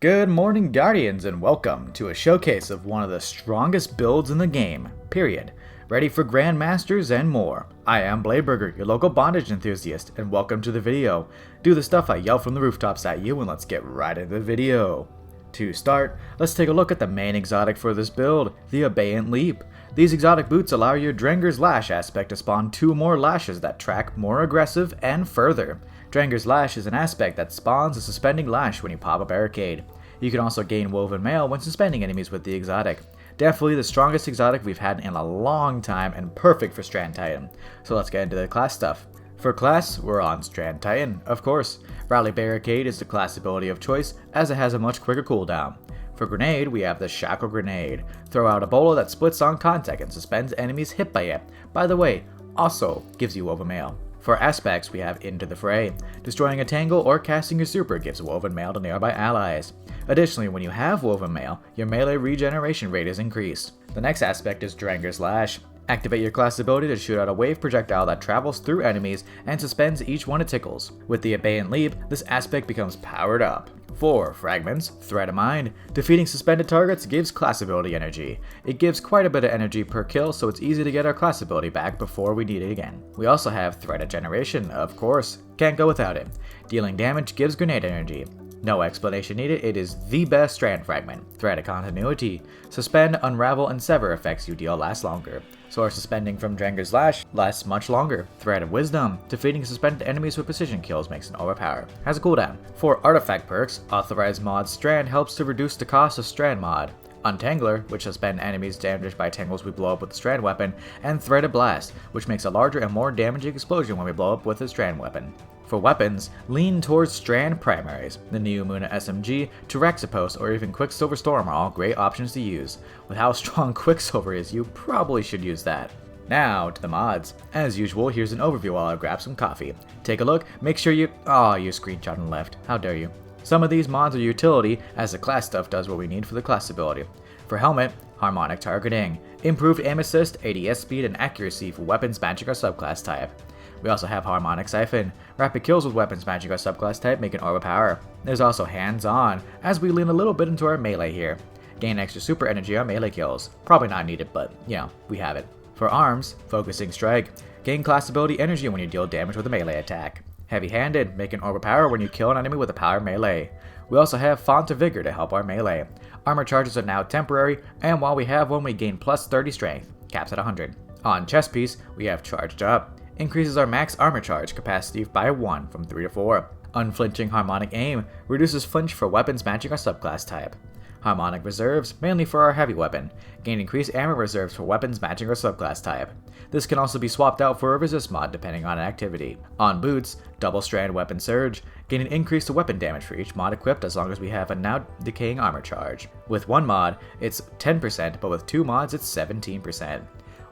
Good morning, Guardians, and welcome to a showcase of one of the strongest builds in the game, period. Ready for Grandmasters and more. I am Bladeburger, your local bondage enthusiast, and welcome to the video. Do the stuff I yell from the rooftops at you, and let's get right into the video. To start, let's take a look at the main exotic for this build, the Abeyant Leap. These exotic boots allow your Dranger's Lash aspect to spawn 2 more lashes that track more aggressive and further. Dranger's Lash is an aspect that spawns a suspending lash when you pop a barricade. You can also gain Woven Mail when suspending enemies with the exotic. Definitely the strongest exotic we've had in a long time and perfect for Strand Titan. So let's get into the class stuff. For class, we're on Strand Titan, of course. Rally Barricade is the class ability of choice as it has a much quicker cooldown. For Grenade, we have the Shackle Grenade. Throw out a bola that splits on contact and suspends enemies hit by it. By the way, also gives you Woven Mail. For aspects, we have Into the Fray. Destroying a Tangle or casting your super gives Woven Mail to nearby allies. Additionally, when you have Woven Mail, your melee regeneration rate is increased. The next aspect is Dranger's Lash. Activate your class ability to shoot out a wave projectile that travels through enemies and suspends each one it tickles. With the Abeyant Leap, this aspect becomes powered up. For Fragments, Threat of Mind. Defeating suspended targets gives class ability energy. It gives quite a bit of energy per kill, so it's easy to get our class ability back before we need it again. We also have Threat of Generation, of course. Can't go without it. Dealing damage gives grenade energy. No explanation needed, it is the best strand fragment. Threat of Continuity. Suspend, Unravel, and Sever effects you deal last longer. So our suspending from Dranger's Lash lasts much longer. Threat of Wisdom. Defeating suspended enemies with precision kills makes an overpower. Has a cooldown. For artifact perks, Authorized Mod Strand helps to reduce the cost of Strand Mod. Untangler, which suspend enemies damaged by tangles we blow up with the strand weapon, and Threat of Blast, which makes a larger and more damaging explosion when we blow up with the strand weapon. For weapons, lean towards strand primaries. The new Muna SMG, Taraxipos, or even Quicksilver Storm are all great options to use. With how strong Quicksilver is, you probably should use that. Now to the mods. As usual, here's an overview while I grab some coffee. Take a look, make sure you screenshot on the left, how dare you. Some of these mods are utility, as the class stuff does what we need for the class ability. For Helmet, Harmonic Targeting. Improved aim assist, ADS speed, and accuracy for weapons matching our subclass type. We also have Harmonic Siphon. Rapid kills with weapons matching our subclass type make an overpower. There's also Hands On, as we lean a little bit into our melee here. Gain extra super energy on melee kills. Probably not needed, but we have it. For Arms, Focusing Strike. Gain class ability energy when you deal damage with a melee attack. Heavy-handed, make an overpower when you kill an enemy with a power melee. We also have Font of Vigor to help our melee. Armor charges are now temporary, and while we have one, we gain plus 30 strength, caps at 100. On Chest Piece, we have Charged Up. Increases our max armor charge capacity by 1 from 3 to 4. Unflinching Harmonic Aim reduces flinch for weapons matching our subclass type. Harmonic Reserves, mainly for our heavy weapon. Gain increased ammo reserves for weapons matching our subclass type. This can also be swapped out for a resist mod depending on activity. On Boots, Double Strand Weapon Surge. Gain an increase to weapon damage for each mod equipped as long as we have a now decaying armor charge. With one mod, it's 10%, but with 2 mods, it's 17%.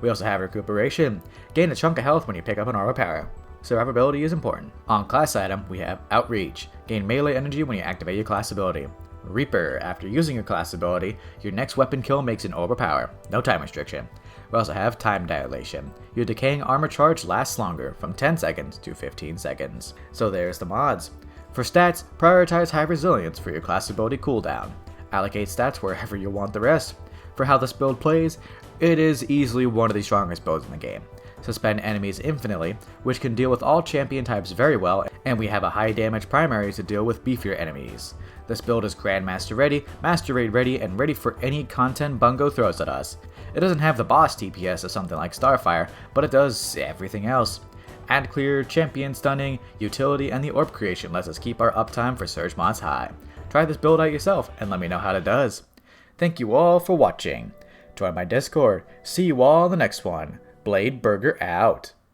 We also have Recuperation. Gain a chunk of health when you pick up an overpower. Survivability is important. On class item, we have Outreach. Gain melee energy when you activate your class ability. Reaper. After using your class ability, your next weapon kill makes an overpower. No time restriction. We also have Time Dilation. Your decaying armor charge lasts longer, from 10 seconds to 15 seconds. So there's the mods. For stats, prioritize High Resilience for your class ability cooldown. Allocate stats wherever you want the rest. For how this build plays, it is easily one of the strongest builds in the game. Suspend enemies infinitely, which can deal with all champion types very well, and we have a high damage primary to deal with beefier enemies. This build is Grandmaster ready, Master Raid ready, and ready for any content Bungo throws at us. It doesn't have the boss TPS of something like Starfire, but it does everything else. Ad Clear, Champion Stunning, Utility, and the Orb Creation lets us keep our uptime for Surge mods high. Try this build out yourself and let me know how it does. Thank you all for watching. Join my Discord. See you all in the next one. Bladeburger out.